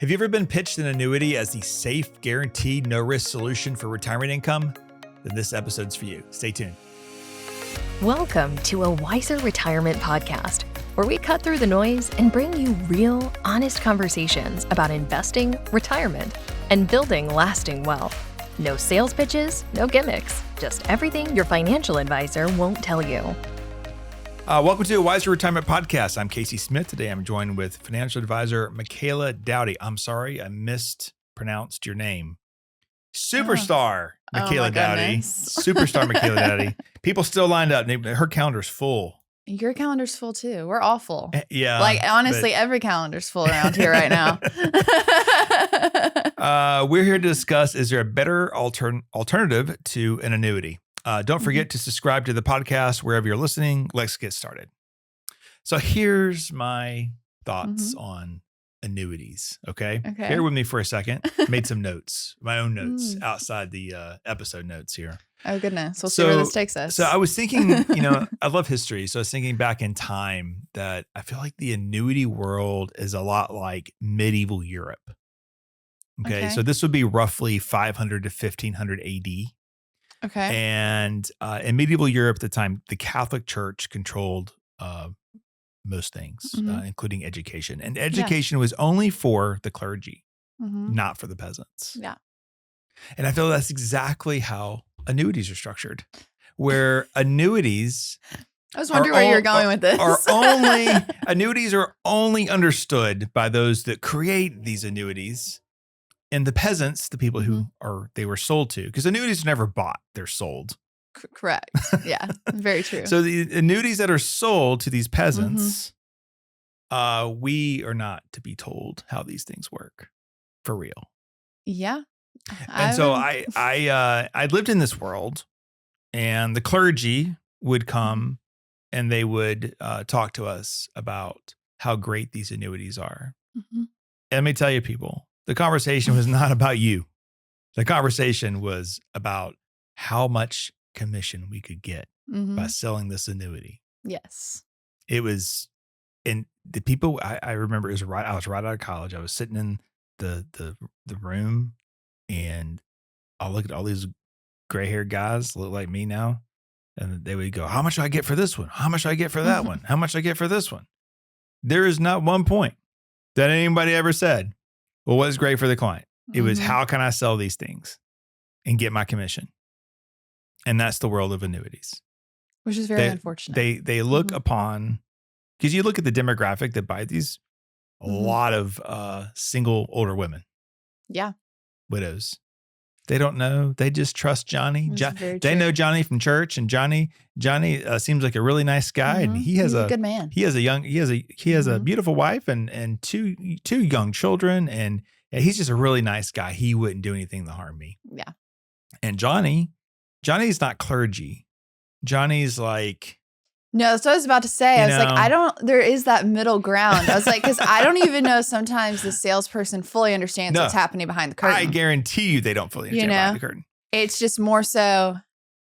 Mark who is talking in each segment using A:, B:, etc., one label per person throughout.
A: Have you ever been pitched an annuity as the safe, guaranteed, no-risk solution for retirement income? Then this episode's for you. Stay tuned.
B: Welcome to a Wiser Retirement Podcast, where we cut through the noise and bring you real, honest conversations about investing, retirement, and building lasting wealth. No sales pitches, no gimmicks, just everything your financial advisor won't tell you.
A: Welcome to a Wiser Retirement Podcast. I'm Casey Smith. Today I'm joined with financial advisor Michaela Dowdy. I'm sorry, I mispronounced your name. Superstar Michaela Dowdy. Superstar Michaela Dowdy. People still lined up. Her calendar's full.
C: Your calendar's full too. We're all full.
A: Yeah.
C: Like honestly, every calendar's full around here right now.
A: We're here to discuss, is there a better alternative to an annuity? Don't forget to subscribe to the podcast wherever you're listening. Let's get started. So here's my thoughts on annuities. Okay. Bear with me for a second. Made some notes, my own notes outside the episode notes here.
C: Oh goodness. We'll see where this takes us.
A: So I was thinking, I love history. So I was thinking back in time that I feel like the annuity world is a lot like medieval Europe. Okay. So this would be roughly 500 to 1500 AD.
C: Okay.
A: And in medieval Europe at the time, the Catholic Church controlled most things, including education. And education was only for the clergy, not for the peasants.
C: Yeah.
A: And I feel that's exactly how annuities are structured, where annuities
C: I was wondering where you were going with this.
A: Annuities are only understood by those that create these annuities. And the peasants, the people who they were sold to, because annuities are never bought, they're sold.
C: Correct. Yeah, very true.
A: So the annuities that are sold to these peasants, we are not to be told how these things work for real.
C: Yeah.
A: And so I lived in this world, and the clergy would come and they would talk to us about how great these annuities are. And let me tell you, people, the conversation was not about you. The conversation was about how much commission we could get by selling this annuity.
C: Yes.
A: It was, and the people, I remember I was right out of college. I was sitting in the room, and I'll look at all these gray haired guys look like me now. And they would go, how much do I get for this one? How much do I get for that one? How much do I get for this one? There is not one point that anybody ever said, well, what's great for the client? It was, how can I sell these things and get my commission? And that's the world of annuities.
C: Which is very unfortunate.
A: They look upon, because you look at the demographic that buy these, a lot of single older women.
C: Yeah.
A: Widows. They don't know. They just trust Johnny. They know Johnny from church, and Johnny seems like a really nice guy, and he's a good man. He has a beautiful wife and two young children, and he's just a really nice guy. He wouldn't do anything to harm me.
C: Yeah.
A: And Johnny's not clergy. Johnny's like,
C: no, that's what I was about to say. I was like, there is that middle ground. I was like, because I don't even know sometimes the salesperson fully understands what's happening behind the curtain.
A: I guarantee you they don't fully understand behind the curtain.
C: It's just more so,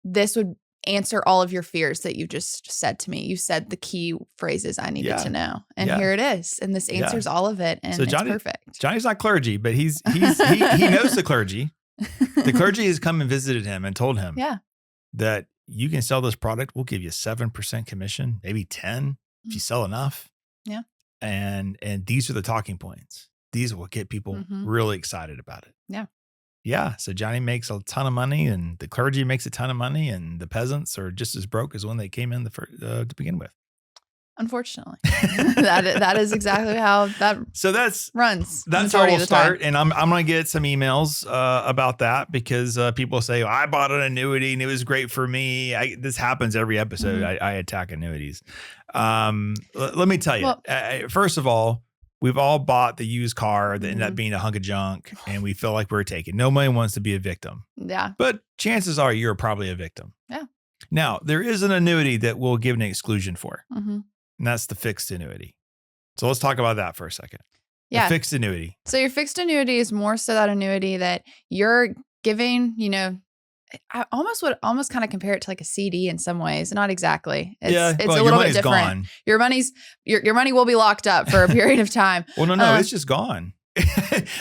C: this would answer all of your fears that you just said to me. You said the key phrases I needed to know. And here it is. And this answers all of it. And so it's perfect.
A: Johnny's not clergy, but he knows the clergy. The clergy has come and visited him and told him that you can sell this product. We'll give you 7% commission, maybe 10 if you sell enough.
C: Yeah.
A: And these are the talking points. These will get people really excited about it.
C: Yeah.
A: Yeah. So Johnny makes a ton of money, and the clergy makes a ton of money, and the peasants are just as broke as when they came in to begin with.
C: Unfortunately, that is exactly how that runs.
A: That's how we'll start. And I'm going to get some emails about that, because people say, I bought an annuity and it was great for me. This happens every episode. I attack annuities. Let me tell you, first of all, we've all bought the used car that ended up being a hunk of junk, and we feel like we're taken. Nobody wants to be a victim.
C: Yeah.
A: But chances are you're probably a victim.
C: Yeah.
A: Now, there is an annuity that we'll give an exclusion for. And that's the fixed annuity. So let's talk about that for a second.
C: Yeah.
A: The fixed annuity.
C: So your fixed annuity is more so that annuity that you're giving, I would almost kind of compare it to like a CD in some ways. Not exactly. It's a little bit different. Gone. Your money will be locked up for a period of time.
A: Well, no, it's just gone.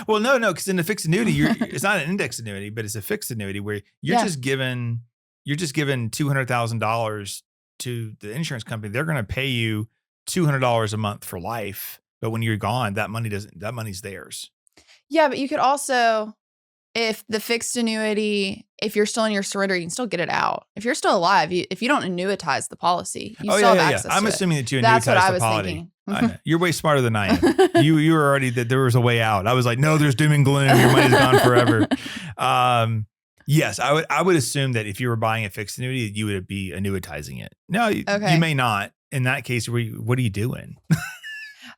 A: Well, no, because in the fixed annuity, it's not an index annuity, but it's a fixed annuity where you're just given $200,000 to the insurance company. They're going to pay you $200 a month for life, but when you're gone, that money's theirs.
C: Yeah, but you could also, if the fixed annuity, if you're still in your surrender, you can still get it out. If you're still alive, if you don't annuitize the policy, you still have access to it.
A: I'm assuming that you annuitize
C: That's what I
A: the
C: was
A: policy.
C: thinking.
A: I know. You're way smarter than I am. You were already that there was a way out. I was like, no, there's doom and gloom. Your money's gone forever. Yes, I would assume that if you were buying a fixed annuity, you would be annuitizing it. No, you may not. In that case, what are you doing?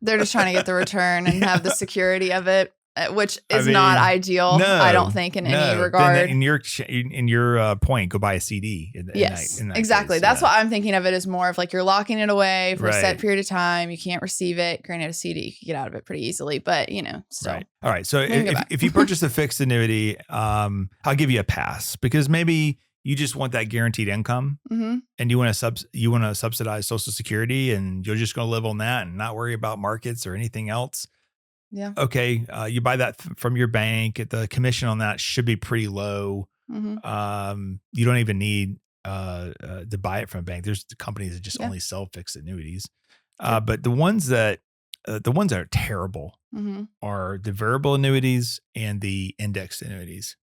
C: They're just trying to get the return and have the security of it, which is not ideal.
A: No,
C: I don't think in any regard.
A: Then in your point, go buy a CD.
C: Yes,
A: in that
C: exactly.
A: case,
C: That's what I'm thinking of it as more of like you're locking it away for a set
A: Right.
C: period of time. You can't receive it. Granted, a CD, you can get out of it pretty easily, but still.
A: Right. All right. So
C: Maybe go
A: if you purchase a fixed annuity, I'll give you a pass because maybe you just want that guaranteed income
C: Mm-hmm.
A: and you want to subsidize Social Security and you're just going to live on that and not worry about markets or anything else.
C: Yeah.
A: Okay. You buy that from your bank. The commission on that should be pretty low.
C: Mm-hmm.
A: You don't even need to buy it from a bank. There's companies that just only sell fixed annuities. But the ones that are terrible
C: Mm-hmm.
A: are the variable annuities and the indexed annuities.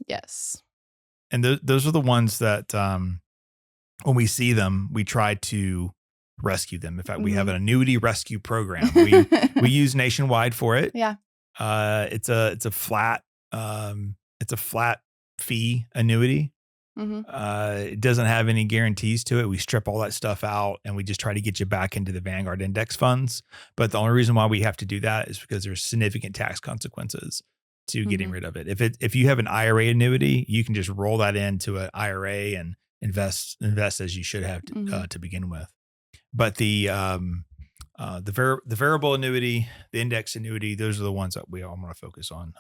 C: Yes.
A: And those are the ones that when we see them, we try to rescue them. In fact, we have an annuity rescue program. We use Nationwide for it.
C: Yeah.
A: It's a flat fee annuity.
C: Mm-hmm.
A: It doesn't have any guarantees to it. We strip all that stuff out and we just try to get you back into the Vanguard index funds. But the only reason why we have to do that is because there's significant tax consequences to getting rid of it. If you have an IRA annuity, you can just roll that into an IRA and invest as you should have to begin with. But the variable annuity, the index annuity, those are the ones that we all want to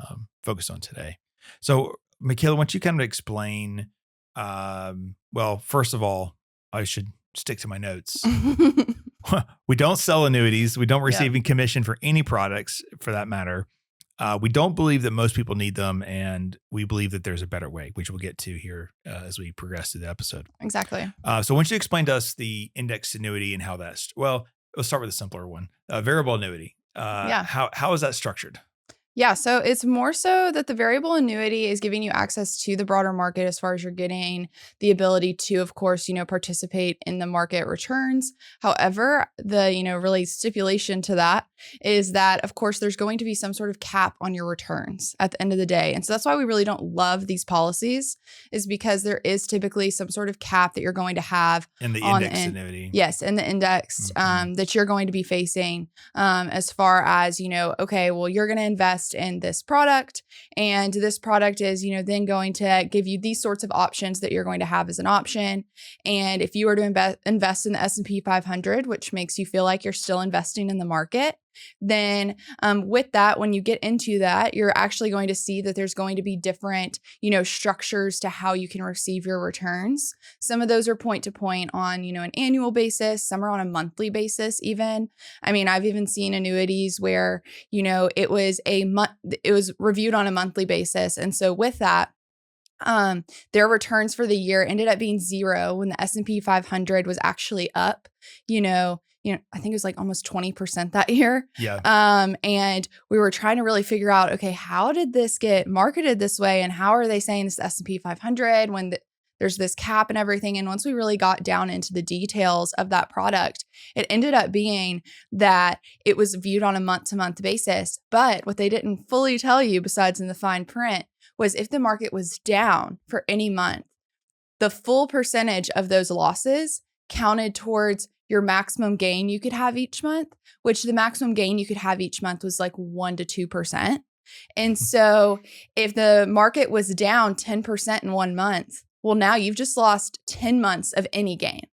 A: focus on today. So, Michaela, why don't you kind of explain? Well, first of all, I should stick to my notes. We don't sell annuities. We don't receive any commission for any products, for that matter. We don't believe that most people need them, and we believe that there's a better way, which we'll get to here as we progress through the episode.
C: Exactly.
A: So why don't you explain to us the index annuity and how that's, well, let's start with a simpler one. Variable annuity. How is that structured?
C: Yeah, so it's more so that the variable annuity is giving you access to the broader market as far as you're getting the ability to, of course, participate in the market returns. However, the, really stipulation to that is that, of course, there's going to be some sort of cap on your returns at the end of the day. And so that's why we really don't love these policies, is because there is typically some sort of cap that you're going to have
A: in the index annuity.
C: Yes, in the index that you're going to be facing as far as, okay, well, you're going to invest in this product, and this product is, then going to give you these sorts of options that you're going to have as an option. And if you were to invest in the S&P 500, which makes you feel like you're still investing in the market, then with that, when you get into that, you're actually going to see that there's going to be different, structures to how you can receive your returns. Some of those are point to point on, an annual basis. Some are on a monthly basis even. I mean, I've even seen annuities where, it was reviewed on a monthly basis. And so with that, their returns for the year ended up being 0 when the S&P 500 was actually up, I think it was like almost 20% that year.
A: Yeah.
C: And we were trying to really figure out, okay, how did this get marketed this way? And how are they saying it's the S&P 500 when there's this cap and everything? And once we really got down into the details of that product, it ended up being that it was viewed on a month-to-month basis. But what they didn't fully tell you, besides in the fine print, was if the market was down for any month, the full percentage of those losses counted towards your maximum gain you could have each month, which the maximum gain you could have each month was like 1% to 2%. And so if the market was down 10% in 1 month, well, now you've just lost 10 months of any gain.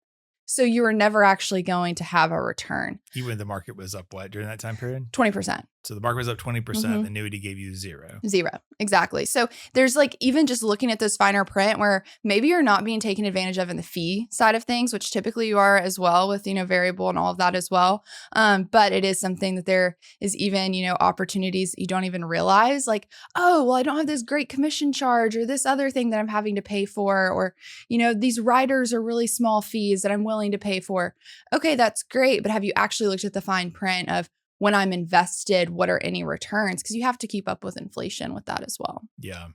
C: So you were never actually going to have a return.
A: Even if the market was up what during that time period?
C: 20%.
A: So the market was up 20%,
C: Mhm.
A: the annuity gave you 0.
C: 0. Exactly. So there's like even just looking at this finer print where maybe you're not being taken advantage of in the fee side of things, which typically you are as well with, variable and all of that as well. But it is something that there is even, opportunities you don't even realize like, oh, well, I don't have this great commission charge or this other thing that I'm having to pay for, or, these riders are really small fees that I'm willing to pay for. Okay, that's great. But have you actually looked at the fine print of when I'm invested, what are any returns? Because you have to keep up with inflation with that as well.
A: Yeah.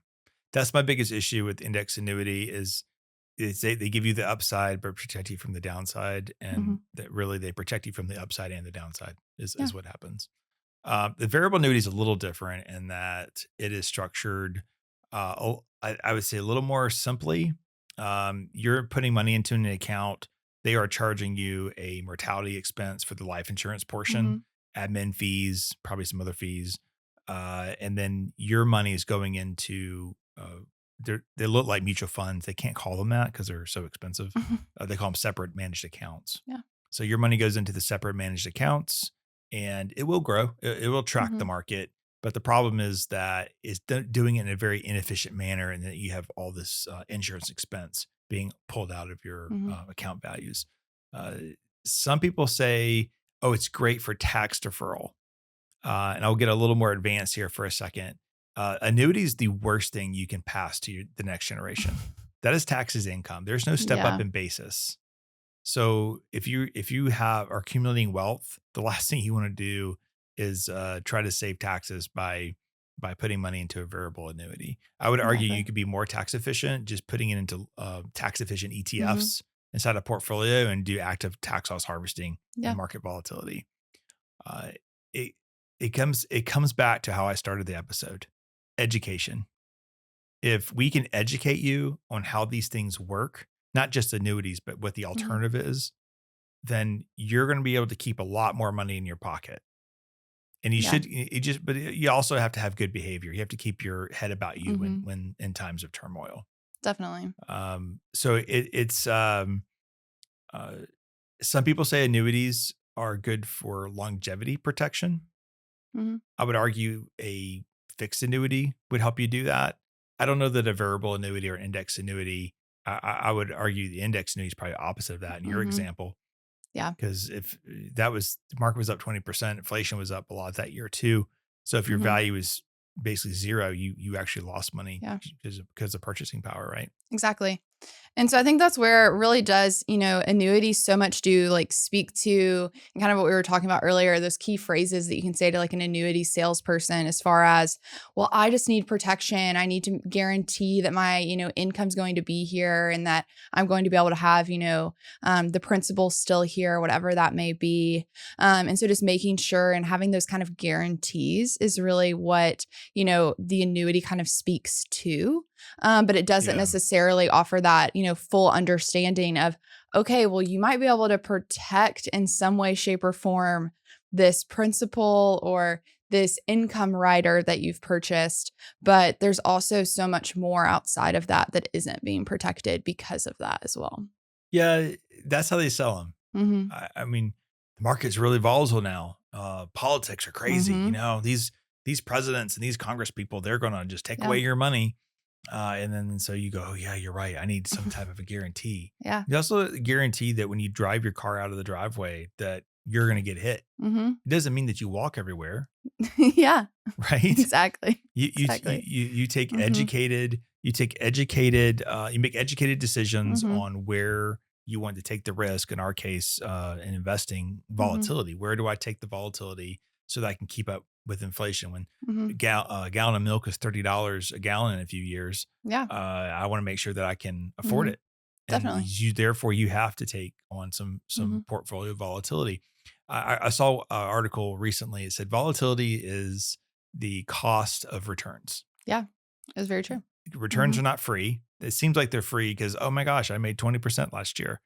A: That's my biggest issue with index annuity is they give you the upside, but protect you from the downside.
C: Hmm.
A: And that really they protect you from the upside and the downside
C: Yeah.
A: is what happens. The variable annuity is a little different in that it is structured, I would say a little more simply. You're putting money into an account. They are charging you a mortality expense for the life insurance portion,
C: Hmm.
A: admin fees, probably some other fees. And then your money is going into, they look like mutual funds. They can't call them that because they're so expensive. They call them separate managed accounts.
C: Yeah.
A: So your money goes into the separate managed accounts and it will grow. It will track the
C: Hmm.
A: market. But the problem is that it's doing it in a very inefficient manner and that you have all this insurance expense being pulled out of your
C: Hmm.
A: account values. Uh, some people say, oh, it's great for tax deferral. And I'll get a little more advanced here for a second. Annuity is the worst thing you can pass to the next generation. That is taxes income. There's no step up
C: Yeah.
A: in basis. So if you are accumulating wealth, the last thing you want to do is try to save taxes by putting money into a variable annuity. I would argue you
C: Exactly.
A: could be more tax efficient just putting it into tax efficient
C: Hmm.
A: ETFs inside a portfolio and do active tax loss harvesting and
C: Yeah.
A: market volatility. Uh, it it comes back to how I started the episode, education. If we can educate you on how these things work, not just annuities, but what the
C: Hmm.
A: alternative is, then you're going to be able to keep a lot more money in your pocket. And you
C: Yeah.
A: should, but you also have to have good behavior. You have to keep your head about you
C: Hmm.
A: when in times of turmoil.
C: Definitely.
A: So it's, uh, some people say annuities are good for longevity protection.
C: Hmm.
A: I would argue a fixed annuity would help you do that. I don't know that a variable annuity or index annuity. I would argue the index annuity is probably opposite of that in your
C: Hmm.
A: example,
C: Yeah.
A: because if that was the market was up 20%, inflation was up a lot that year too. So if your
C: Hmm.
A: value is basically 0, you actually lost money
C: Yeah.
A: because of purchasing power, right?
C: Exactly. And so I think that's where it really does, annuities so much do like speak to and kind of what we were talking about earlier, those key phrases that you can say to like an annuity salesperson as far as, well, I just need protection. I need to guarantee that my, income's going to be here and that I'm going to be able to have, the principal still here, whatever that may be. And so just making sure and having those kind of guarantees is really what, the annuity kind of speaks to. But it doesn't
A: Yeah.
C: necessarily offer that, full understanding of, okay, well, you might be able to protect in some way, shape, or form this principal or this income rider that you've purchased. But there's also so much more outside of that that isn't being protected because of that as well.
A: Yeah. That's how they sell them.
C: Mm-hmm.
A: I mean, the market's really volatile now. Politics are crazy.
C: Mm-hmm.
A: These presidents and these Congress people, they're going to just take
C: Yeah.
A: away your money. And then so you go, oh, yeah, you're right. I need some type of a guarantee.
C: Yeah.
A: You also guarantee that when you drive your car out of the driveway, that you're going to get hit.
C: Mm-hmm.
A: It doesn't mean that you walk everywhere,
C: Yeah.
A: right?
C: Exactly. Exactly.
A: You take
C: Mm-hmm.
A: you make educated decisions
C: Mm-hmm.
A: on where you want to take the risk. In our case, in investing
C: Mm-hmm.
A: volatility, where do I take the volatility so that I can keep up with inflation? When
C: Mm-hmm.
A: a gallon of milk is $30 a gallon in a few years,
C: Yeah.
A: I want to make sure that I can afford
C: Mm-hmm.
A: it, and
C: Definitely.
A: therefore you have to take on
C: Mm-hmm.
A: some portfolio volatility. I saw an article recently. It said volatility is the cost of returns.
C: Yeah. It was very true.
A: Returns
C: Mhm.
A: are not free. It seems like they're free because, oh my gosh, I made 20% last year.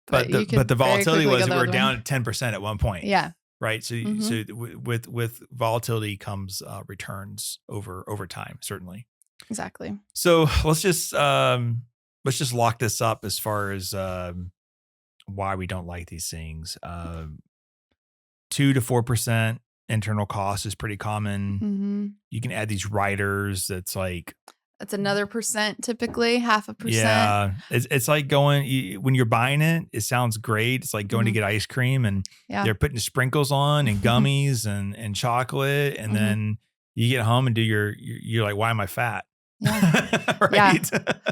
C: But you
A: But
C: could
A: the
C: very
A: volatility
C: quickly go
A: was that
C: the
A: we were
C: other way.
A: down 10% at one point,
C: Yeah.
A: right? So
C: Mhm.
A: with volatility comes returns over time, certainly.
C: Exactly.
A: So let's just lock this up as far as why we don't like these things. 2 to 4%. internal cost is pretty common.
C: Mm-hmm.
A: You can add these riders that's like,
C: That's another percent, typically 0.5%.
A: yeah, it's like when you're buying it, it sounds great. It's like going to
C: Mm-hmm.
A: get ice cream and
C: Yeah.
A: they're putting sprinkles on and gummies and chocolate. And
C: Mm-hmm.
A: then you get home and you're like, why am I fat?
C: Yeah.
A: Right.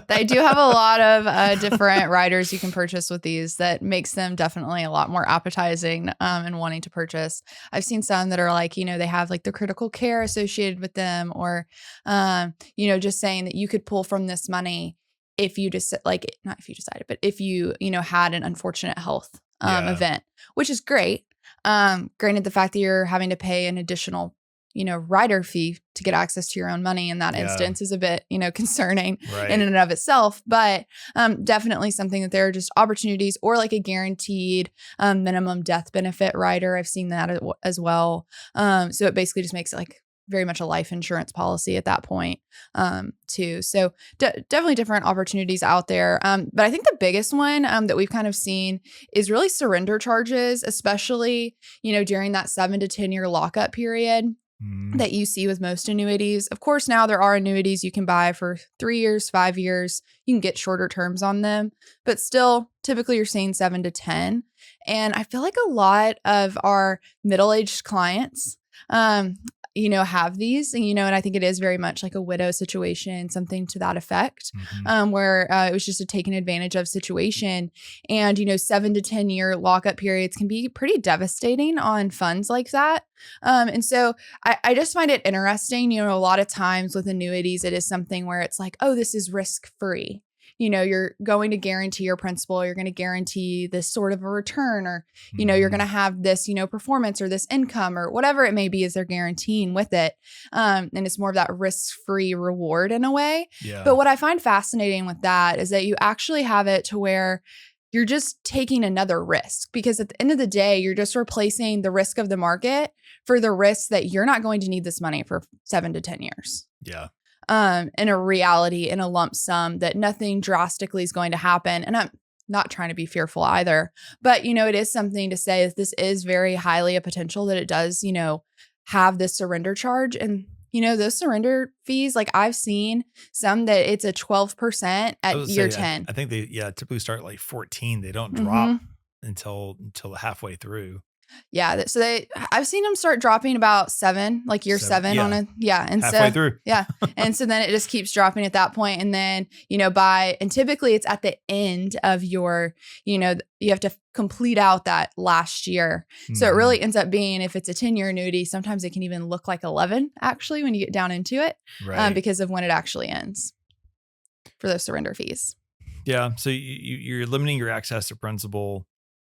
C: They do have a lot of different riders you can purchase with these that makes them definitely a lot more appetizing and wanting to purchase. I've seen some that are like, they have like the critical care associated with them, or, just saying that you could pull from this money if you just like, not if you decided, but if you, had an unfortunate health event, which is great. Granted, the fact that you're having to pay an additional rider fee to get access to your own money in that instance is a bit, concerning in and of itself, but definitely something that there are just opportunities, or like a guaranteed minimum death benefit rider. I've seen that as well. So it basically just makes it like very much a life insurance policy at that point too. So definitely different opportunities out there. But I think the biggest one that we've kind of seen is really surrender charges, especially, during that 7 to 10 year lockup period that you see with most annuities. Of course, now there are annuities you can buy for 3 years, 5 years. You can get shorter terms on them, but still, typically you're seeing 7 to 10. And I feel like a lot of our middle-aged clients, have these, and I think it is very much like a widow situation, something to that effect, where it was just a taken advantage of situation. And, 7 to 10 year lockup periods can be pretty devastating on funds like that. And so I just find it interesting, a lot of times with annuities, it is something where it's like, oh, this is risk free. You're going to guarantee your principal, you're going to guarantee this sort of a return, or, you're going to have this, performance or this income or whatever it may be as they're guaranteeing with it. And it's more of that risk-free reward in a way.
A: Yeah.
C: But what I find fascinating with that is that you actually have it to where you're just taking another risk, because at the end of the day, you're just replacing the risk of the market for the risk that you're not going to need this money for 7 to 10 years.
A: Yeah.
C: In a reality, in a lump sum, that nothing drastically is going to happen. And I'm not trying to be fearful either, but, it is something to say that this is very highly a potential that it does, have this surrender charge. And, those surrender fees, like I've seen some that it's a 12% at year 10.
A: I think they typically start at like 14. They don't drop until halfway through.
C: Yeah. So I've seen them start dropping about 7, like year 7 on a, And
A: halfway
C: so,
A: through.
C: Yeah. And so then it just keeps dropping at that point. And then, and typically it's at the end of your, you have to complete out that last year. So it really ends up being, if it's a 10-year annuity, sometimes it can even look like 11 actually, when you get down into it, because of when it actually ends for those surrender fees.
A: Yeah. So you're limiting your access to principal.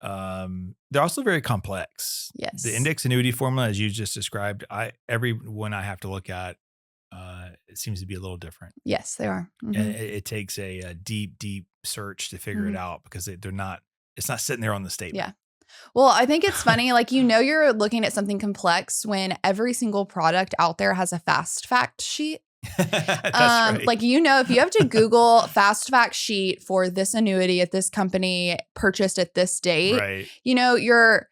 A: They're also very complex.
C: Yes.
A: The index annuity formula, as you just described, every one I have to look at, it seems to be a little different.
C: Yes, they are.
A: And it takes a deep search to figure it out, because it's not sitting there on the statement.
C: Yeah. Well, I think it's funny, like, you're looking at something complex when every single product out there has a fast fact sheet.
A: That's right.
C: Like, if you have to Google fast fact sheet for this annuity at this company purchased at this date,
A: right.
C: You're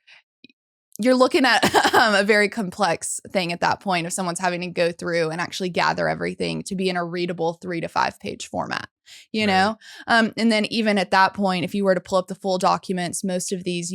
C: looking at a very complex thing at that point, if someone's having to go through and actually gather everything to be in a readable 3 to 5 page format, know? And then even at that point, if you were to pull up the full documents, most of these,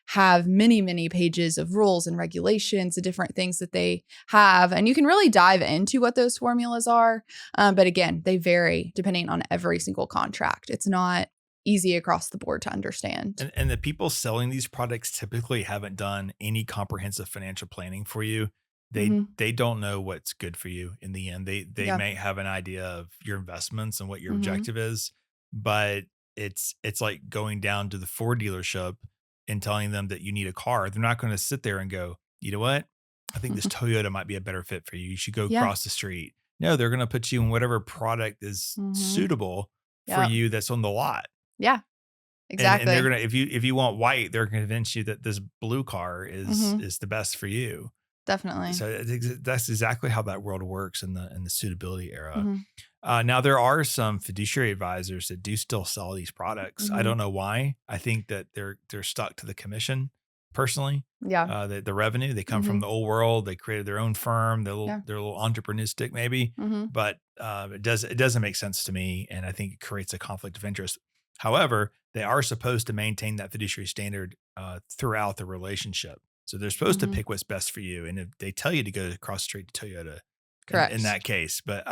C: have many, many pages of rules and regulations, the different things that they have. And you can really dive into what those formulas are. But again, they vary depending on every single contract. It's not easy across the board to understand.
A: And the people selling these products typically haven't done any comprehensive financial planning for you. They don't know what's good for you in the end. They may have an idea of your investments and what your objective is, but it's like going down to the Ford dealership and telling them that you need a car. They're not going to sit there and go, you know what? I think this Toyota might be a better fit for you. You should go across the street. No, they're going to put you in whatever product is suitable for you that's on the lot.
C: Yeah, exactly.
A: And they're going to, if you want white, they're going to convince you that this blue car is the best for you.
C: Definitely.
A: So that's exactly how that world works in the suitability era. Now there are some fiduciary advisors that do still sell these products. I don't know why. I think that they're stuck to the commission. personally.
C: Yeah.
A: The revenue, they come from the old world. They created their own firm. They're a little entrepreneuristic maybe, but it doesn't make sense to me. And I think it creates a conflict of interest. However, they are supposed to maintain that fiduciary standard throughout the relationship. So they're supposed to pick what's best for you. And if they tell you to go across the street to Toyota,
C: Correct.
A: in that case, but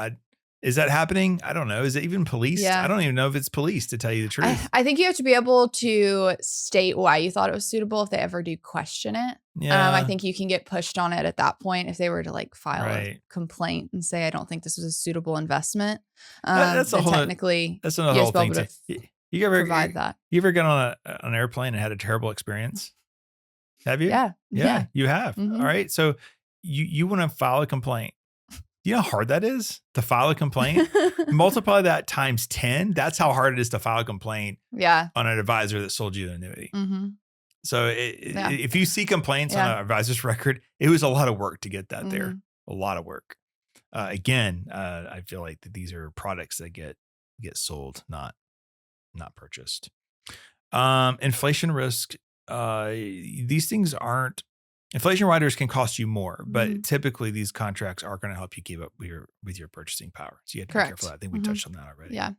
A: is that happening? I don't know. Is it even policed?
C: Yeah.
A: I don't even know if it's policed, to tell you the truth.
C: I think you have to be able to state why you thought it was suitable if they ever do question it.
A: Yeah.
C: I think you can get pushed on it at that point if they were to like file
A: Right.
C: a complaint and say, I don't think this was a suitable investment.
A: That's a
C: then
A: whole
C: technically,
A: That's another
C: you
A: whole
C: have to
A: thing
C: be
A: too.
C: able to
A: You ever
C: provide that.
A: You ever got on an airplane and had a terrible experience? Have you?
C: Yeah.
A: Yeah, you have.
C: Mhm.
A: All right. So you want to file a complaint. You know how hard that is to file a complaint? Multiply that times 10. That's how hard it is to file a complaint
C: Yeah.
A: on an advisor that sold you an annuity.
C: Mhm.
A: So
C: Yeah.
A: if you see complaints on
C: Yeah.
A: an advisor's record, it was a lot of work to get that there. A lot of work. Again, I feel like that these are products that get sold, not purchased. Inflation risk. These things aren't. Inflation riders can cost you more, but typically these contracts are going to help you keep up with your purchasing power. So you have to be careful of that. I think we touched on that already.
C: Yeah.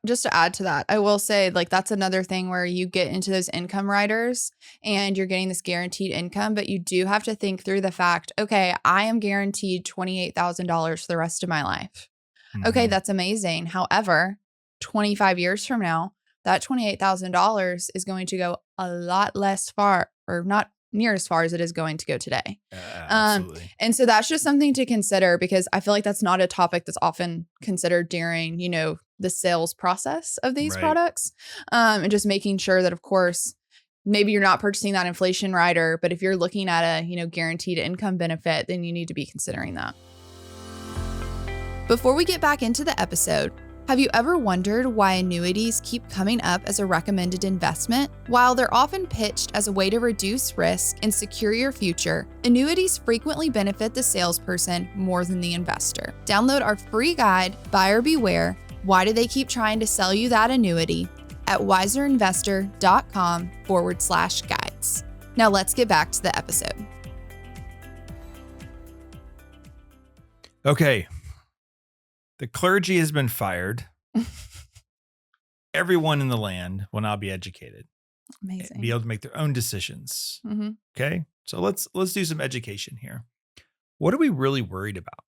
C: Just to add to that, I will say like that's another thing where you get into those income riders and you're getting this guaranteed income, but you do have to think through the fact, okay, I am guaranteed $28,000 for the rest of my life. Okay, that's amazing. However, 25 years from now, that $28,000 is going to go a lot less far, or not near as far as it is going to go today.
A: Absolutely.
C: And so that's just something to consider, because I feel like that's not a topic that's often considered during, the sales process of these products. And just making sure that, of course, maybe you're not purchasing that inflation rider, but if you're looking at a, guaranteed income benefit, then you need to be considering that. Before we get back into the episode, have you ever wondered why annuities keep coming up as a recommended investment? While they're often pitched as a way to reduce risk and secure your future, annuities frequently benefit the salesperson more than the investor. Download our free guide, Buyer Beware, Why Do They Keep Trying to Sell You That Annuity, at wiserinvestor.com/guides. Now let's get back to the episode.
A: Okay. The clergy has been fired. Everyone in the land will now be educated.
C: Amazing.
A: Be able to make their own decisions. Okay. So let's do some education here. What are we really worried about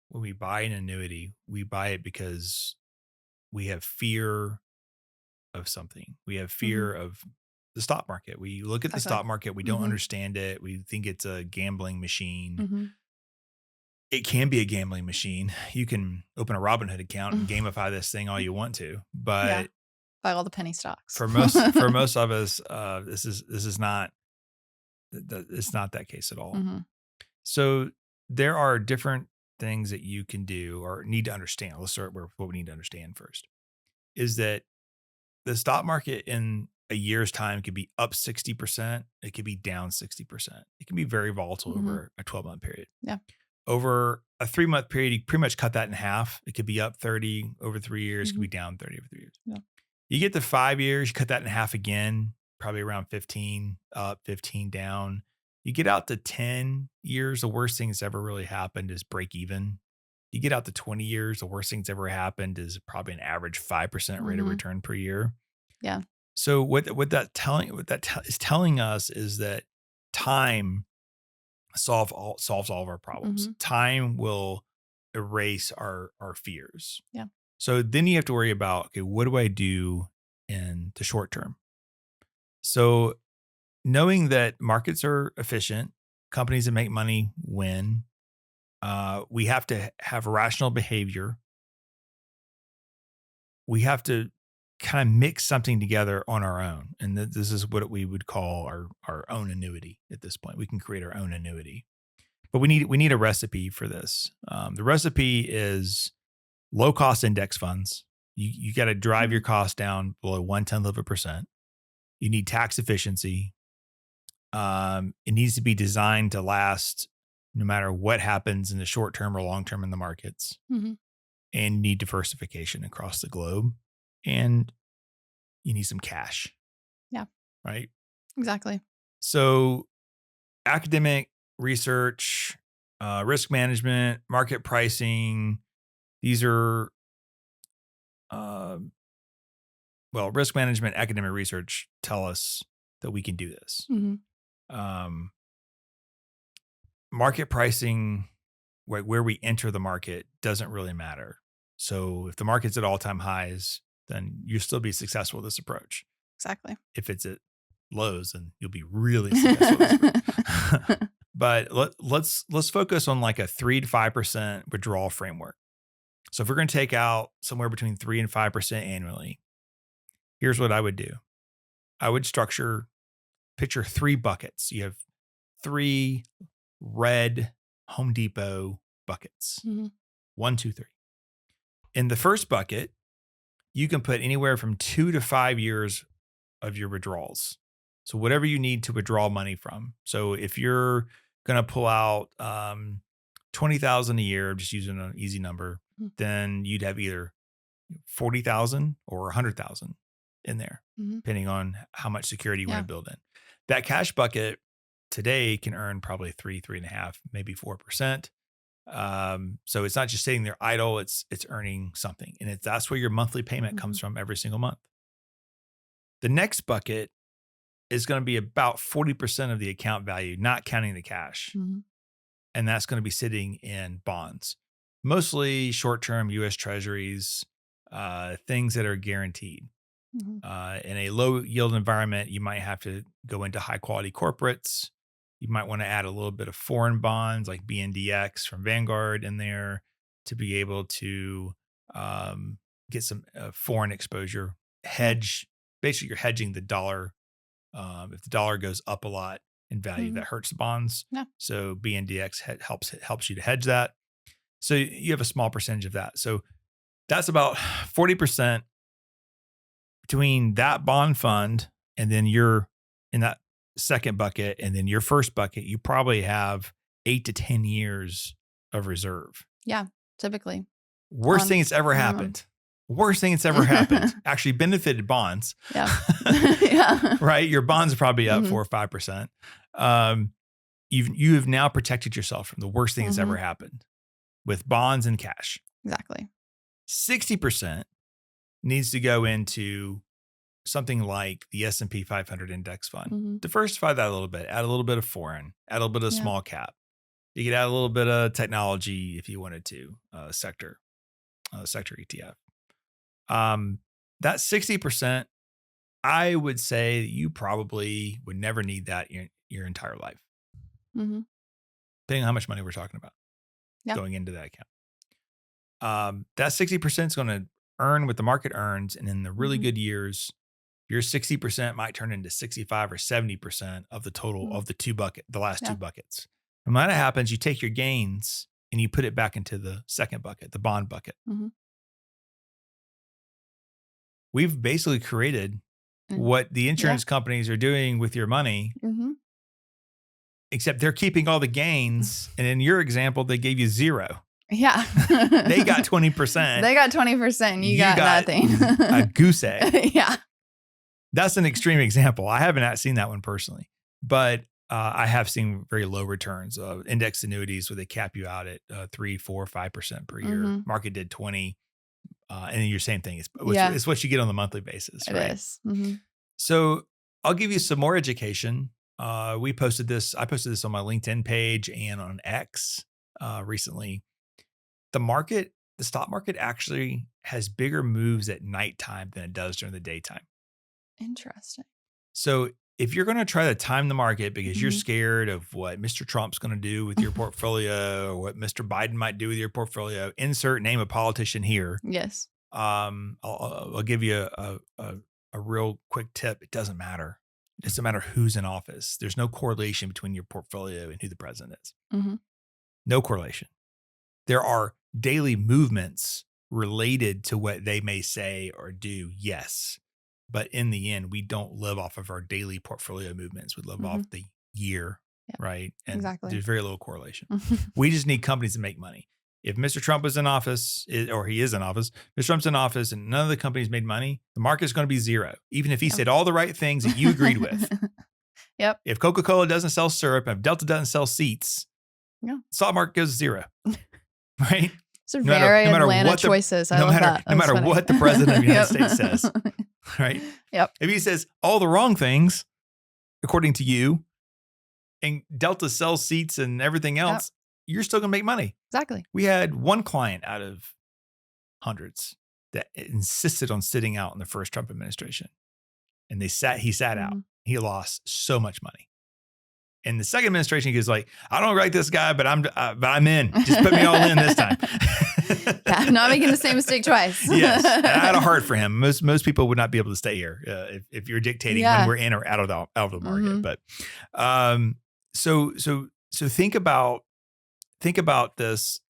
A: when we buy an annuity? We buy it because we have fear of something. We have fear of the stock market. We look at the stock market. We don't understand it. We think it's a gambling machine. It can be a gambling machine. You can open a Robinhood account and gamify this thing all you want to, but
C: buy all the penny stocks.
A: for most of us, this is not. It's not that case at all. So there are different things that you can do or need to understand. Let's start with what we need to understand first. Is that the stock market in a year's time could be up 60%. It could be down 60%. It can be very volatile over a 12-month period.
C: Yeah.
A: Over a 3-month period, you pretty much cut that in half. It could be up 30 over 3 years. It could be down 30 over 3 years.
C: Yeah.
A: You get to 5 years, you cut that in half again, probably around 15 up, 15 down. You get out to 10 years, the worst thing that's ever really happened is break even. You get out to 20 years, the worst thing that's ever happened is probably an average 5% rate of return per year.
C: Yeah.
A: So what that is telling us is that time solves all of our problems. Time will erase our fears.
C: Yeah.
A: So then you have to worry about, okay, what do I do in the short term? So knowing that markets are efficient, companies that make money win, we have to have rational behavior. We have to kind of mix something together on our own. And this is what we would call our own annuity at this point. We can create our own annuity, but we need a recipe for this. The recipe is low cost index funds. You got to drive your cost down below 0.1%. You need tax efficiency. It needs to be designed to last no matter what happens in the short term or long term in the markets. And you need diversification across the globe. And you need some cash.
C: Yeah.
A: Right?
C: Exactly.
A: So academic research, risk management, market pricing, these are, risk management, academic research tell us that we can do this.
C: Mm-hmm.
A: Um, Market pricing, where we enter the market, doesn't really matter. So if the market's at all-time highs, then you'll still be successful with this approach.
C: Exactly.
A: If it's at lows, then you'll be really successful with this approach. But let's focus on like a 3 to 5% withdrawal framework. So if we're going to take out somewhere between 3 and 5% annually, here's what I would do. I would picture 3 buckets. You have 3 red Home Depot buckets.
C: Mm-hmm.
A: 1, 2, 3. In the first bucket, you can put anywhere from 2 to 5 years of your withdrawals. So whatever you need to withdraw money from. So if you're going to pull out $20,000 a year, just using an easy number, then you'd have either $40,000 or $100,000 in there, depending on how much security you want to build in. That cash bucket today can earn probably 3.5, maybe 4%. So it's not just sitting there idle; it's earning something, and that's where your monthly payment comes from every single month. The next bucket is going to be about 40% of the account value, not counting the cash, and that's going to be sitting in bonds, mostly short-term U.S. Treasuries, things that are guaranteed. In a low yield environment, you might have to go into high quality corporates. You might want to add a little bit of foreign bonds like BNDX from Vanguard in there to be able to get some foreign exposure. Hedge, basically you're hedging the dollar. If the dollar goes up a lot in value, that hurts the bonds. Yeah. So BNDX helps you to hedge that. So you have a small percentage of that. So that's about 40% between that bond fund and then you're in that second bucket, and then your first bucket, you probably have 8 to 10 years of reserve.
C: Yeah, typically.
A: Worst thing that's ever happened. Worst thing that's ever happened. Actually benefited bonds.
C: Yeah. Yeah.
A: Right? Your bonds are probably up 4 or 5%. You have now protected yourself from the worst thing that's ever happened with bonds and cash.
C: Exactly.
A: 60% needs to go into something like the S&P 500 index fund. Diversify that a little bit. Add a little bit of foreign. Add a little bit of small cap. You could add a little bit of technology if you wanted to. Sector ETF. That 60%, I would say that you probably would never need that your entire life. Depending on how much money we're talking about going into that account. That 60% is going to earn what the market earns, and in the really good years, your 60% might turn into 65 or 70% of the total of the last 2 buckets. And when that happens, you take your gains and you put it back into the second bucket, the bond bucket. We've basically created what the insurance companies are doing with your money, except they're keeping all the gains. And in your example, they gave you 0.
C: Yeah.
A: They got 20%.
C: They got 20%. You got nothing.
A: A goose egg.
C: Yeah.
A: That's an extreme example. I haven't seen that one personally, but I have seen very low returns of index annuities where they cap you out at 3, 4, 5% per year. Market did 20. And then your same thing. It's what you get on the monthly basis.
C: It
A: right?
C: is.
A: So I'll give you some more education. I posted this on my LinkedIn page and on X recently. The stock market actually has bigger moves at nighttime than it does during the daytime.
C: Interesting.
A: So if you're going to try to time the market because you're scared of what Mr. Trump's going to do with your portfolio or what Mr. Biden might do with your portfolio, insert name a politician here.
C: Yes.
A: I'll give you a real quick tip. It doesn't matter. It doesn't matter who's in office. There's no correlation between your portfolio and who the president is. No correlation. There are daily movements related to what they may say or do. Yes. But in the end, we don't live off of our daily portfolio movements. We live off the year, right? And there's very little correlation. We just need companies to make money. If Mr. Trump was in office, or he is in office, Mr. Trump's in office and none of the companies made money, the market's going to be 0, even if he said all the right things that you agreed with.
C: Yep.
A: If Coca-Cola doesn't sell syrup, if Delta doesn't sell seats,
C: Yeah.
A: stock market goes to zero, right?
C: Those are very Atlanta
A: what
C: choices. I love that.
A: No matter what the president of the United
C: Yep.
A: States says, right?
C: Yep.
A: If he says all the wrong things, according to you, and Delta sells seats and everything else, you're still going to make money.
C: Exactly.
A: We had one client out of hundreds that insisted on sitting out in the first Trump administration. And he sat out. He lost so much money. In the second administration, he was like, I don't like this guy, but I'm in. Just put me all in this time.
C: Yeah, I'm not making the same mistake twice.
A: Yes. And I had a heart for him. Most people would not be able to stay here if you're dictating when we're in or out of the market. But so think about this.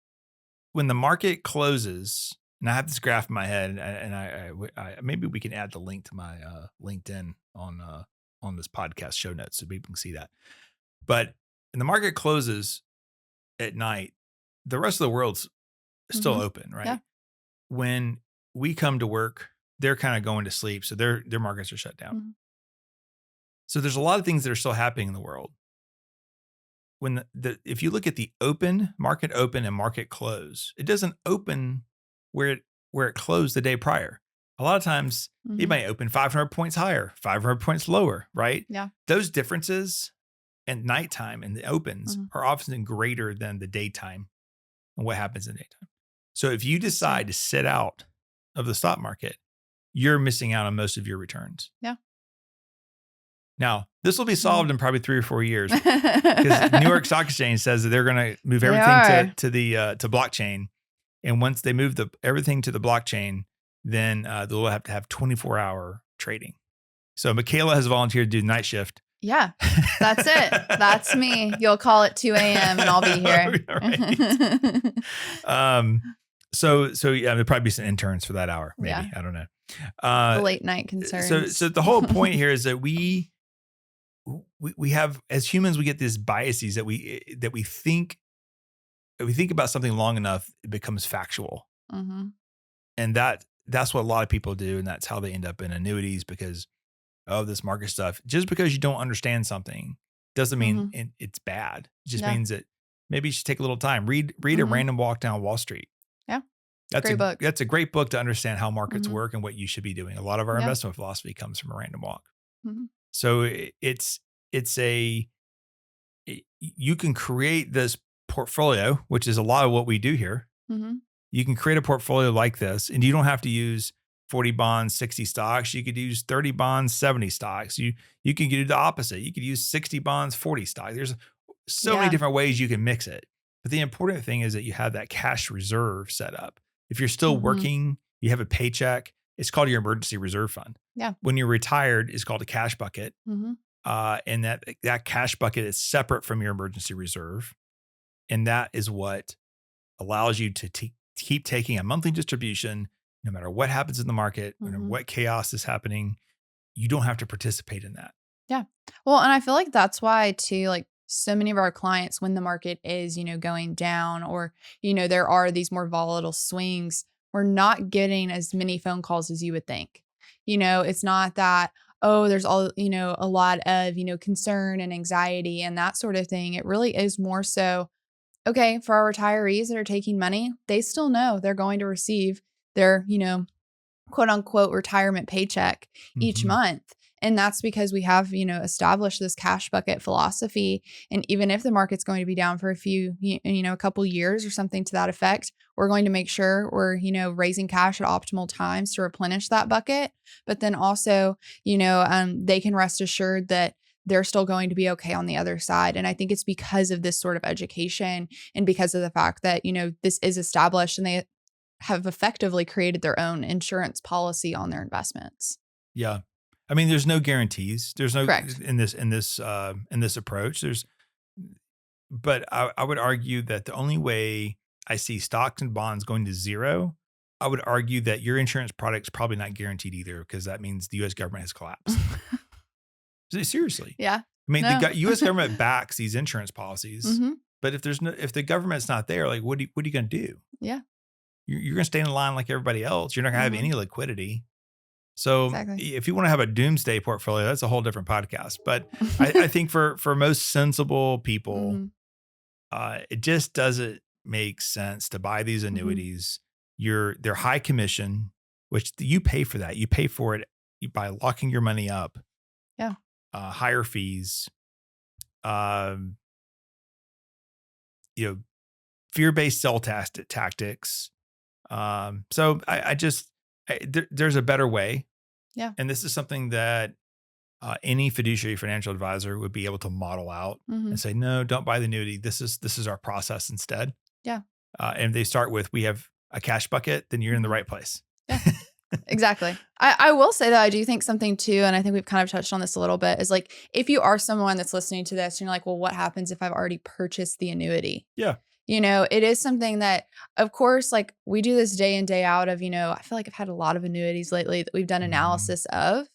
A: When the market closes, and I have this graph in my head, and I maybe we can add the link to my LinkedIn on this podcast show notes so people can see that. But when the market closes at night, the rest of the world's still open, right?
C: Yeah.
A: When we come to work, they're kind of going to sleep, so their markets are shut down. So there's a lot of things that are still happening in the world. When if you look at the market open and market close, it doesn't open where it closed the day prior. A lot of times it might open 500 points higher, 500 points lower, right?
C: Yeah.
A: Those differences at nighttime and the opens are often greater than the daytime and what happens in the daytime. So if you decide to sit out of the stock market, you're missing out on most of your returns.
C: Yeah.
A: Now, this will be solved in probably 3 or 4 years because New York Stock Exchange says that they're going to move everything to blockchain. And once they move everything to the blockchain, then they'll have to have 24-hour trading. So Michaela has volunteered to do night shift.
C: Yeah, that's it. That's me. You'll call it 2 a.m. and I'll be here.
A: Right. So yeah, there'll probably be some interns for that hour. Maybe.
C: Yeah.
A: I don't know.
C: The late night concerns.
A: So the whole point here is that we have, as humans, we get these biases that we think, if we think about something long enough, it becomes factual. And that's what a lot of people do. And that's how they end up in annuities because of this market stuff. Just because you don't understand something doesn't mean it's bad. It just means that maybe you should take a little time. Read a Random Walk Down Wall Street.
C: Yeah.
A: That's
C: book.
A: That's a great book to understand how markets work and what you should be doing. A lot of our investment philosophy comes from a random walk. So you can create this portfolio, which is a lot of what we do here. You can create a portfolio like this, and you don't have to use 40 bonds, 60 stocks. You could use 30 bonds, 70 stocks. You can do the opposite. You could use 60 bonds, 40 stocks. There's so many different ways you can mix it. But the important thing is that you have that cash reserve set up. If you're still working, you have a paycheck, it's called your emergency reserve fund.
C: Yeah.
A: When you're retired, it's called a cash bucket. And that cash bucket is separate from your emergency reserve. And that is what allows you to keep taking a monthly distribution, no matter what happens in the market, no matter what chaos is happening. You don't have to participate in that.
C: Yeah. Well, and I feel like that's why too, like so many of our clients, when the market is, going down or, there are these more volatile swings, we're not getting as many phone calls as you would think. It's not that, oh, there's all, a lot of, concern and anxiety and that sort of thing. It really is more so, okay, for our retirees that are taking money, they still know they're going to receive their, quote unquote retirement paycheck each month. And that's because we have, established this cash bucket philosophy. And even if the market's going to be down for a couple years or something to that effect, we're going to make sure we're, raising cash at optimal times to replenish that bucket. But then also, they can rest assured that they're still going to be okay on the other side. And I think it's because of this sort of education and because of the fact that, this is established and they have effectively created their own insurance policy on their investments.
A: Yeah. I mean, there's no guarantees. There's no
C: Correct.
A: in this approach. But I would argue that the only way I see stocks and bonds going to zero, I would argue that your insurance product's probably not guaranteed either, because that means the U.S. government has collapsed. Seriously.
C: Yeah.
A: I mean, the U.S. government backs these insurance policies, but if the government's not there, like what are you going to do?
C: Yeah.
A: You're going to stay in line like everybody else. You're not going to have any liquidity. So
C: Exactly.
A: if you want to have a doomsday portfolio, that's a whole different podcast. But I think for most sensible people,
C: hmm
A: it just doesn't make sense to buy these
C: hmm
A: annuities. They're high commission, which you pay for that. You pay for it by locking your money up.
C: Yeah.
A: Higher fees. Um, you know, fear-based sell tactics. So there's a better way.
C: Yeah.
A: And this is something that any fiduciary financial advisor would be able to model out
C: hmm
A: and say, no, don't buy the annuity. This is our process instead.
C: Yeah.
A: And they start with, we have a cash bucket, then you're in the
C: hmm
A: right place.
C: Yeah. Exactly. I will say that I do think something too, and I think we've kind of touched on this a little bit, is like if you are someone that's listening to this and you're like, well, what happens if I've already purchased the annuity?
A: Yeah.
C: It is something that, of course, like we do this day in, day out of, I feel like I've had a lot of annuities lately that we've done
A: Mhm.
C: analysis of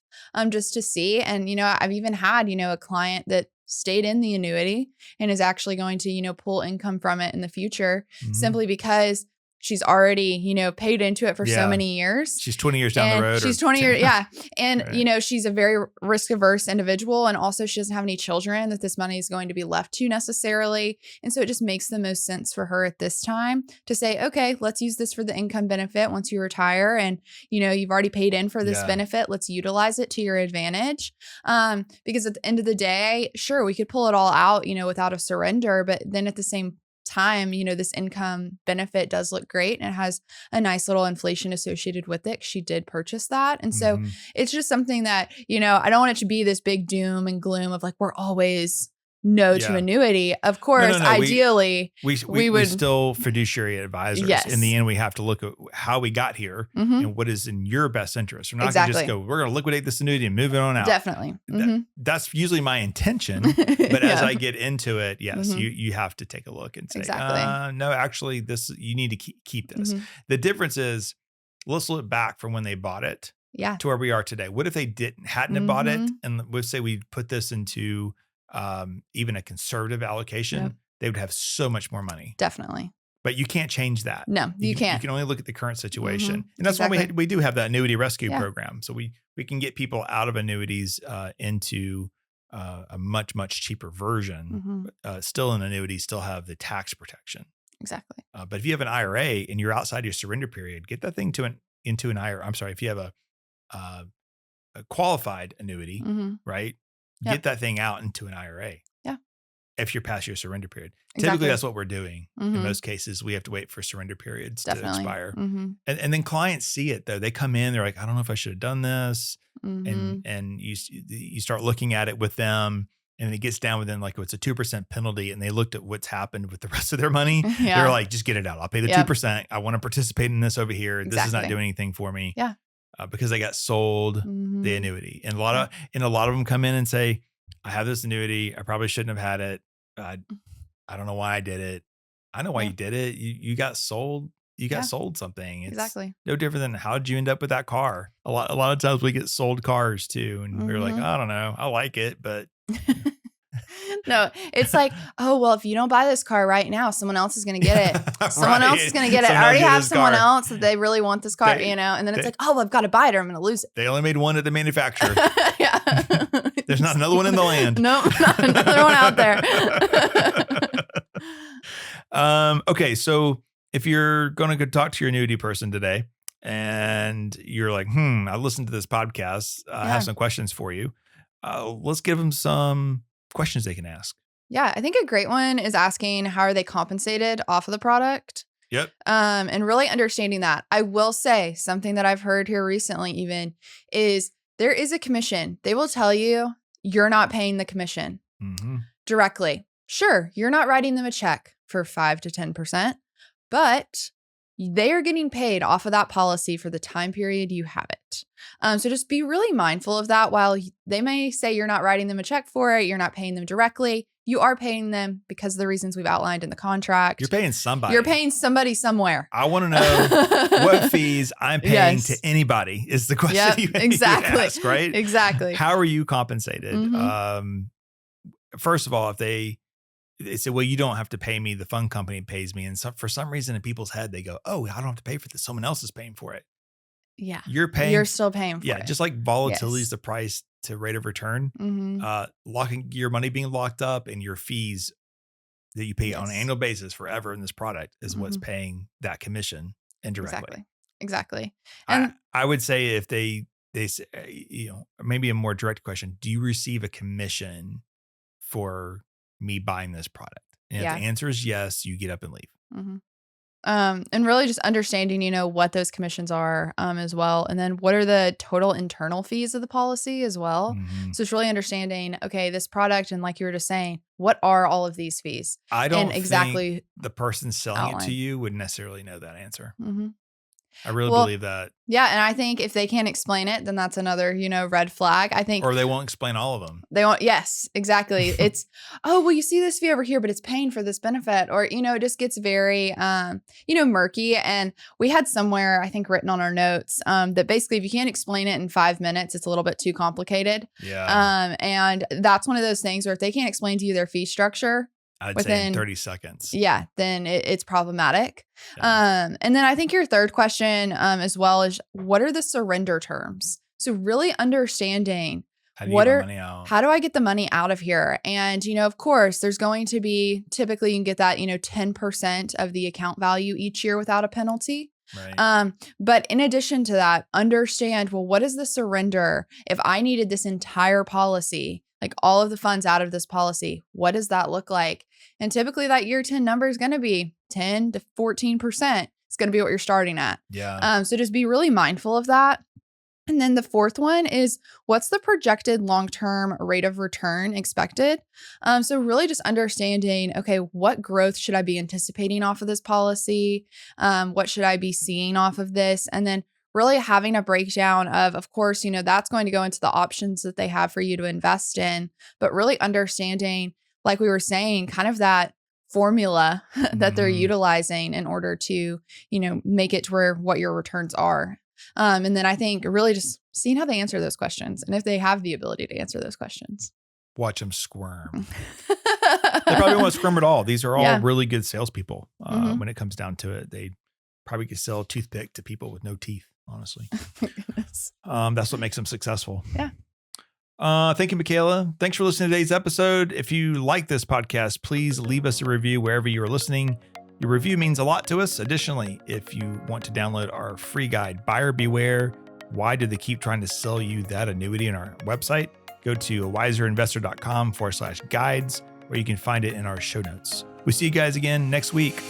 C: just to see. And, I've even had, a client that stayed in the annuity and is actually going to, pull income from it in the future
A: Mhm.
C: simply because she's already, paid into it for so
A: Yeah.
C: many years.
A: She's 20 years down the
C: And
A: road
C: she's
A: or
C: 20 years,
A: 10.
C: yeah. And,
A: Right.
C: she's a very risk averse individual. And also, she doesn't have any children that this money is going to be left to necessarily. And so, it just makes the most sense for her at this time to say, okay, let's use this for the income benefit once you retire. And, you've already paid in for this
A: Yeah.
C: benefit. Let's utilize it to your advantage. Because at the end of the day, sure, we could pull it all out, without a surrender. But then at the same time, this income benefit does look great and it has a nice little inflation associated with it. She did purchase that. And so
A: Mhm.
C: it's just something that, I don't want it to be this big doom and gloom of like, we're always no to
A: Yeah.
C: annuity. Of
A: No,
C: course,
A: no, no.
C: ideally,
A: We
C: would,
A: still fiduciary advisors. In the
C: yes.
A: end, we have to look at how we got here
C: hmm
A: and what is in your best interest. We're not going to just
C: Exactly.
A: go, we're going to liquidate this annuity and move it on out.
C: Definitely. hmm
A: That's usually my intention. But as
C: Yeah.
A: I get into it, yes,
C: hmm
A: you have to take a look and say,
C: Exactly.
A: no, actually, you need to keep this.
C: hmm
A: The difference is, let's look back from when they bought it
C: Yeah.
A: to where we are today. What if they hadn't have bought it?
C: hmm
A: And let's say we put this into even a conservative allocation,
C: Yep.
A: they would have so much more money.
C: Definitely.
A: But you can't change that.
C: No, you
A: You
C: can't.
A: can only look at the current situation,
C: Mhm.
A: and that's why
C: Exactly.
A: we do have that annuity rescue
C: Yeah.
A: program. So we can get people out of annuities into a much cheaper version.
C: hmm
A: Still in annuities, still have the tax protection.
C: Exactly.
A: But if you have an IRA and you're outside your surrender period, get that thing into an IRA. I'm sorry, if you have uh, a qualified annuity,
C: hmm
A: right?
C: Yep.
A: Get that thing out into an IRA.
C: Yeah.
A: If you're past your surrender period.
C: Exactly.
A: Typically, that's what we're doing. In
C: hmm
A: most cases, we have to wait for surrender periods to
C: Definitely.
A: expire.
C: hmm
A: And then clients see it though. They come in, they're like, I don't know if I should have done this.
C: hmm
A: And you start looking at it with them, and it gets down within like, it's a 2% penalty. And they looked at what's happened with the rest of their money. They're
C: Yeah.
A: like, just get it out. I'll pay the
C: Yep.
A: 2%. I want to participate in this over here. This is not
C: Exactly.
A: doing anything for me.
C: Yeah.
A: Because they got sold
C: hmm
A: the annuity. And a lot of them come in and say, I have this annuity. I probably shouldn't have had it. I don't know why I did it. I know why
C: Yeah.
A: you did it. You got sold. You got
C: Yeah.
A: sold something. It's
C: Exactly.
A: no different than how did you end up with that car? A lot of times we get sold cars too, and we're like,
C: Mhm.
A: I don't know, I like it, but
C: No, it's like, oh, well, if you don't buy this car right now, someone else is going to get it. Someone else is going to get it.
A: Someone
C: I already
A: else get
C: have
A: this
C: someone
A: car.
C: else that they really want this car,
A: They-
C: and then it's
A: they-
C: like, oh, well, I've got to buy it or I'm going to lose it.
A: They only made one at the manufacturer.
C: Yeah.
A: There's not another one in the land.
C: Nope, not another one out there.
A: Okay, so if you're going to go talk to your annuity person today and you're like, I listened to this podcast, I
C: Yeah.
A: have some questions for you. Let's give them some questions they can ask.
C: Yeah, I think a great one is asking how are they compensated off of the product?
A: Yep.
C: And really understanding that. I will say something that I've heard here recently even is there is a commission. They will tell you you're not paying the commission
A: Mm-hmm.
C: directly. Sure, you're not writing them a check for 5 to 10%, but they are getting paid off of that policy for the time period you have it. So just be really mindful of that. While they may say you're not writing them a check for it, you're not paying them directly, you are paying them because of the reasons we've outlined in the contract.
A: You're paying somebody.
C: You're paying somebody somewhere.
A: I want to know what fees I'm paying
C: Yes.
A: to anybody is the question
C: Yep,
A: you
C: exactly.
A: ask, right?
C: Exactly.
A: How are you compensated?
C: Mhm.
A: First of all, if they say, well, you don't have to pay me, the fund company pays me. And so for some reason in people's head, they go, oh, I don't have to pay for this. Someone else is paying for it.
C: Yeah.
A: You're paying.
C: You're still paying for
A: Yeah.
C: it.
A: Just like volatility is
C: Yes.
A: the price to rate of return,
C: Mhm.
A: locking your money being locked up and your fees that you pay on an
C: Yes.
A: annual basis forever in this product is what's
C: Mhm.
A: paying that commission indirectly.
C: Exactly.
A: I
C: And
A: I would say if they say, maybe a more direct question, do you receive a commission for me buying this product? And if the
C: yeah.
A: answer is yes, you get up and leave.
C: Mhm. And really just understanding, what those commissions are, as well. And then what are the total internal fees of the policy as well.
A: Mhm.
C: So it's really understanding, okay, this product, and like you were just saying, what are all of these fees
A: I
C: and
A: don't think
C: exactly
A: the person selling it to
C: outline.
A: you would necessarily know that answer.
C: Hmm.
A: I really
C: Well,
A: believe that.
C: yeah. And I think if they can't explain it, then that's another, red flag. I think
A: Or they won't explain all of them.
C: they want, yes, exactly. It's, oh, well, you see this fee over here, but it's paying for this benefit. Or, it just gets very, murky. And we had somewhere, I think, written on our notes that basically if you can't explain it in 5 minutes, it's a little bit too complicated.
A: Yeah.
C: And that's one of those things where if they can't explain to you their fee structure
A: I'd say in
C: within
A: 30 seconds.
C: yeah, then it's problematic.
A: Yeah.
C: And then I think your third question, as well, is what are the surrender terms? So really understanding
A: How do you get my money out?
C: how do I get the money out of here? And, of course, there's going to be typically you can get that, 10% of the account value each year without a penalty.
A: Right.
C: But in addition to that, understand, well, what is the surrender? If I needed this entire policy, like all of the funds out of this policy, what does that look like? And typically that year 10 number is going to be 10 to 14%. It's going to be what you're starting at.
A: Yeah.
C: So just be really mindful of that. And then the fourth one is what's the projected long-term rate of return expected? So really just understanding, okay, what growth should I be anticipating off of this policy? What should I be seeing off of this? And then really having a breakdown of course, that's going to go into the options that they have for you to invest in, but really understanding, like we were saying, kind of that formula that they're
A: Mhm.
C: utilizing in order to, make it to where what your returns are. And then I think really just seeing how they answer those questions and if they have the ability to answer those questions.
A: Watch them squirm. They probably won't squirm at all. These are all
C: Yeah.
A: really good salespeople.
C: Mhm.
A: When it comes down to it, they probably could sell a toothpick to people with no teeth, honestly.
C: Goodness.
A: That's what makes them successful.
C: Yeah.
A: Thank you, Michaela. Thanks for listening to today's episode. If you like this podcast, please leave us a review wherever you are listening. Your review means a lot to us. Additionally, if you want to download our free guide, Buyer Beware, Why Do They Keep Trying to Sell You That Annuity, on our website, go to wiserinvestor.com/guides, where you can find it in our show notes. We'll see you guys again next week.